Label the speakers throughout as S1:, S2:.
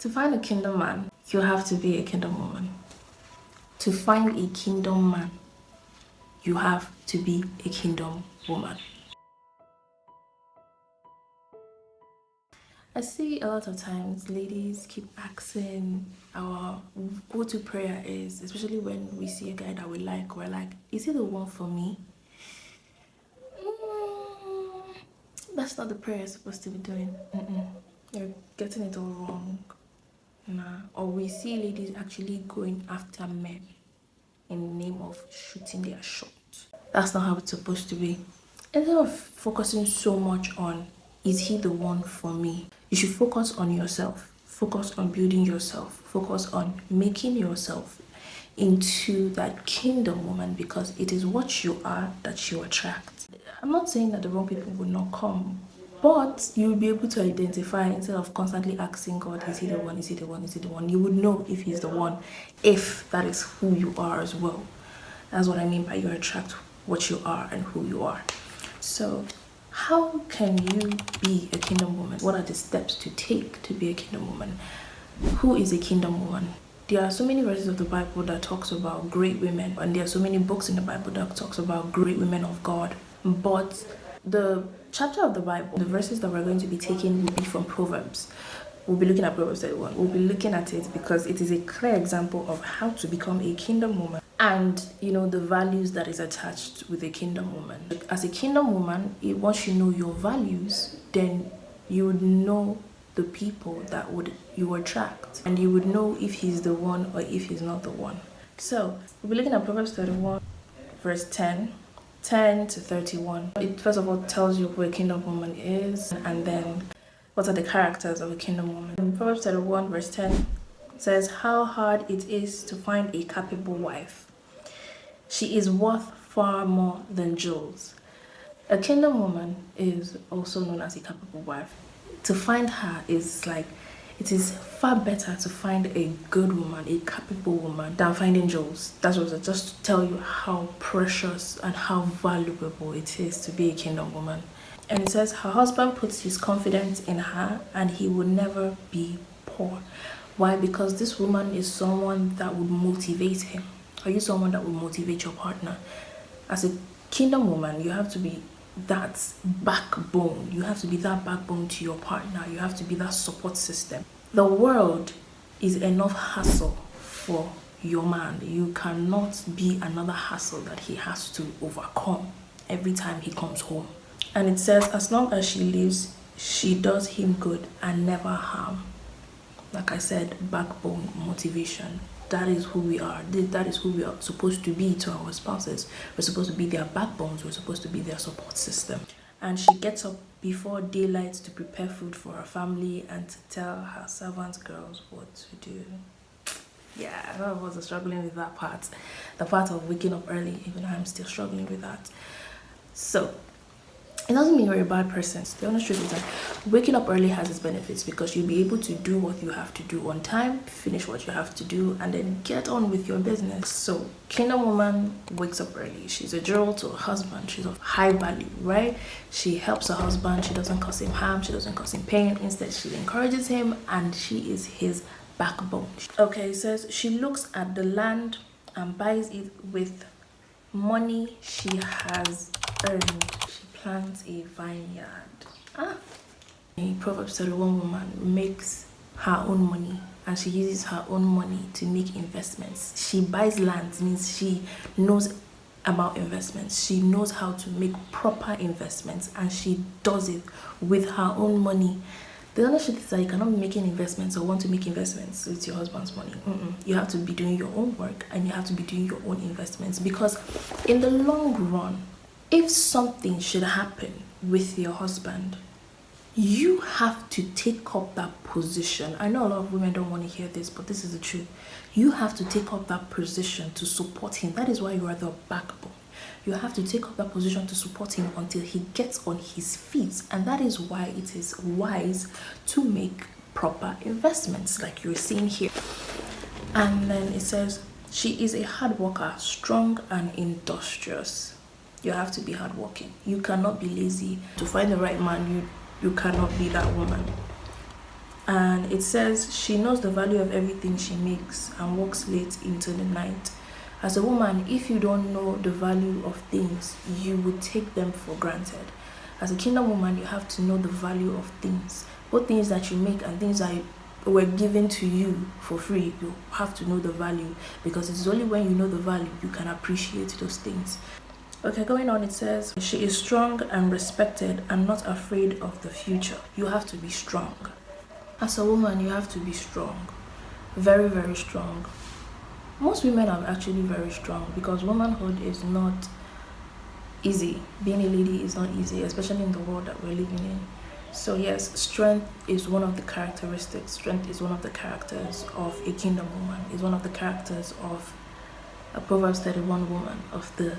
S1: To find a kingdom man, you have to be a kingdom woman. To find a kingdom man, you have to be a kingdom woman. I see a lot of times ladies keep asking, our go-to prayer is, especially when we see a guy that we like, we're like, is he the one for me? Mm, that's not the prayer you're supposed to be doing. You're getting it all wrong. Nah. Or we see ladies actually going after men in the name of shooting their shot. That's not how it's supposed to be. Instead of focusing so much on, is he the one for me? You should focus on yourself. Focus on building yourself. Focus on making yourself into that kingdom woman, because it is what you are that you attract. I'm not saying that the wrong people will not come, but you'll be able to identify instead of constantly asking God, is he the one, is he the one, is he the one? You would know if he's the one, if that is who you are as well. That's what I mean by you attract what you are and who you are. So how can you be a kingdom woman? What are the steps to take to be a kingdom woman? Who is a kingdom woman? There are so many verses of the Bible that talks about great women, and there are so many books in the Bible that talks about great women of God. But the chapter of the Bible, the verses that we're going to be taking will be from Proverbs. We'll be looking at Proverbs 31. We'll be looking at it because it is a clear example of how to become a kingdom woman and, the values that is attached with a kingdom woman. As a kingdom woman, once you know your values, then you would know the people that you attract, and you would know if he's the one or if he's not the one. So we'll be looking at Proverbs 31, verse 10 to 31. It first of all tells you who a kingdom woman is, and then what are the characters of a kingdom woman. In Proverbs 31, verse 10 says, how hard it is to find a capable wife. She is worth far more than jewels. A kingdom woman is also known as a capable wife. To find her is like, it is far better to find a good woman, a capable woman, than finding jewels. That's what I just to tell you how precious and how valuable it is to be a kingdom woman. And it says her husband puts his confidence in her and he will never be poor. Why? Because this woman is someone that would motivate him. Are you someone that will motivate your partner? As a kingdom woman, you have to be that backbone. You have to be that backbone to your partner. You have to be that support system. The world is enough hassle for your man. You cannot be another hassle that he has to overcome every time he comes home. And it says, as long as she lives, she does him good and never harm. Like I said, backbone, motivation. That is who we are. That is who we are supposed to be to our spouses. We're supposed to be their backbones. We're supposed to be their support system. And she gets up before daylight to prepare food for her family and to tell her servant girls what to do. Yeah, a lot of us are struggling with that part. The part of waking up early, even I'm still struggling with that. So it doesn't mean you're a bad person. The honest truth is that waking up early has its benefits, because you'll be able to do what you have to do on time, finish what you have to do, and then get on with your business. So kingdom woman wakes up early. She's a jewel to her husband. She's of high value, right? She helps her husband. She doesn't cause him harm. She doesn't cause him pain. Instead, she encourages him, and she is his backbone. Okay, it says she looks at the land and buys it with money she has earned. Plants a vineyard. A Proverbs 31 woman makes her own money, and she uses her own money to make investments. She buys land, means she knows about investments. She knows how to make proper investments, and she does it with her own money. The other shit is that you cannot be making investments or want to make investments with your husband's money. You have to be doing your own work, and you have to be doing your own investments, because in the long run, if something should happen with your husband, you have to take up that position. I know a lot of women don't want to hear this, but this is the truth. You have to take up that position to support him. That is why you are the backbone. You have to take up that position to support him until he gets on his feet. And that is why it is wise to make proper investments, like you're seeing here. And then it says, she is a hard worker, strong and industrious. You have to be hardworking. You cannot be lazy. To find the right man, you cannot be that woman. And it says she knows the value of everything she makes and works late into the night. As a woman, if you don't know the value of things, you would take them for granted. As a kingdom woman, you have to know the value of things, both things that you make and things that were given to you for free. You have to know the value, because it's only when you know the value you can appreciate those things. Okay, going on, it says she is strong and respected and not afraid of the future. You have to be strong. As a woman, you have to be strong. Very, very strong. Most women are actually very strong, because womanhood is not easy. Being a lady is not easy, especially in the world that we're living in. So yes, strength is one of the characteristics. Strength is one of the characters of a kingdom woman. Is one of the characters of a Proverbs 31 woman, of the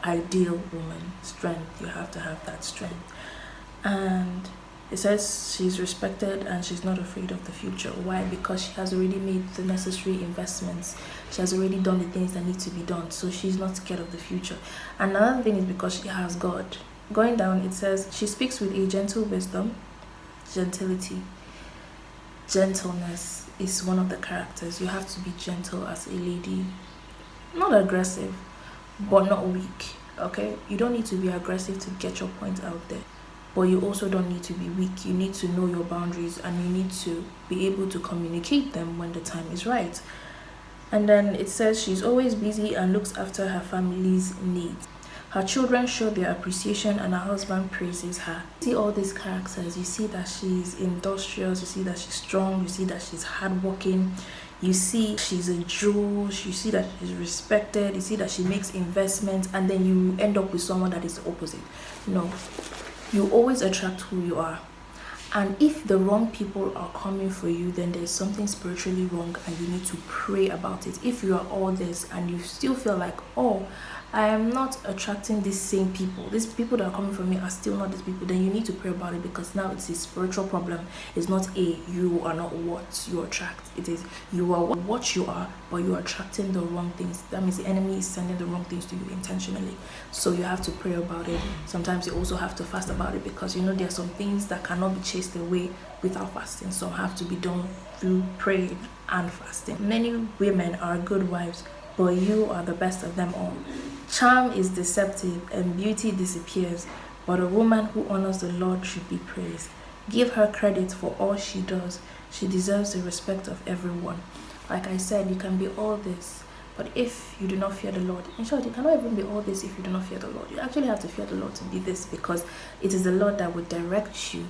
S1: ideal woman. Strength, you have to have that strength. And it says she's respected and she's not afraid of the future. Why? Because she has already made the necessary investments. She has already done the things that need to be done. So she's not scared of the future. And another thing is because she has God. Going down, it says she speaks with a gentle wisdom. Gentility. Gentleness is one of the characters. You have to be gentle as a lady. Not aggressive, but not weak. Okay? You don't need to be aggressive to get your point out there. But you also don't need to be weak. You need to know your boundaries, and you need to be able to communicate them when the time is right. And then it says she's always busy and looks after her family's needs. Her children show their appreciation and her husband praises her. You see all these characters. You see that she's industrious. You see that she's strong. You see that she's hardworking. You see she's a jewel. You see that she's respected. You see that she makes investments. And then you end up with someone that is the opposite. No. You always attract who you are. And if the wrong people are coming for you, then there's something spiritually wrong and you need to pray about it. If you are all this and you still feel like, oh, I am not attracting these same people, these people that are coming for me are still not these people, then you need to pray about it, because now it's a spiritual problem. It's not you are not what you attract. It is you are what you are, but you are attracting the wrong things. That means the enemy is sending the wrong things to you intentionally. So you have to pray about it. Sometimes you also have to fast about it, because you know there are some things that cannot be chased away without fasting. Some have to be done through praying and fasting. Many women are good wives, but you are the best of them all. Charm is deceptive and beauty disappears, but a woman who honors the Lord should be praised. Give her credit for all she does. She deserves the respect of everyone. Like I said, you can be all this, but if you do not fear the Lord, in short, you cannot even be all this if you do not fear the Lord. You actually have to fear the Lord to be this, because it is the Lord that will direct you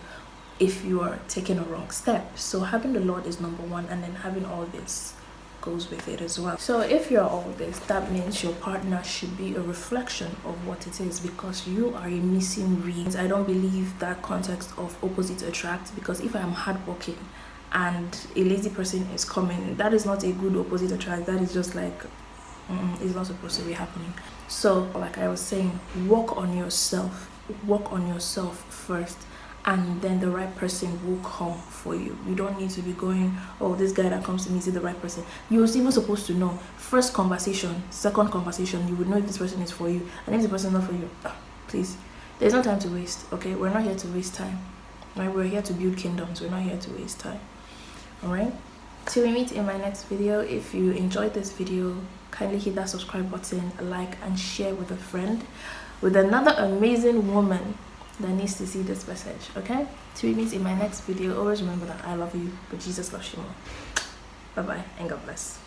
S1: if you are taking a wrong step. So having the Lord is number one, and then having all this goes with it as well. So if you're all this, that means your partner should be a reflection of what it is, because you are a missing reed. I don't believe that context of opposites attract, because if I'm hardworking and a lazy person is coming, that is not a good opposite attract. That is just like it's not supposed to be happening. So like I was saying, work on yourself first, and then the right person will come for you. You don't need to be going, oh, this guy that comes to me is the right person. You're even supposed to know. First conversation, second conversation, you would know if this person is for you. And if the person is not for you, please, there's no time to waste, okay? We're not here to waste time, right? We're here to build kingdoms. We're not here to waste time, all right? Till we meet in my next video. If you enjoyed this video, kindly hit that subscribe button, like, and share with a friend, with another amazing woman that needs to see this message, okay? Till we meet in my next video, always remember that I love you, but Jesus loves you more. Bye bye and God bless.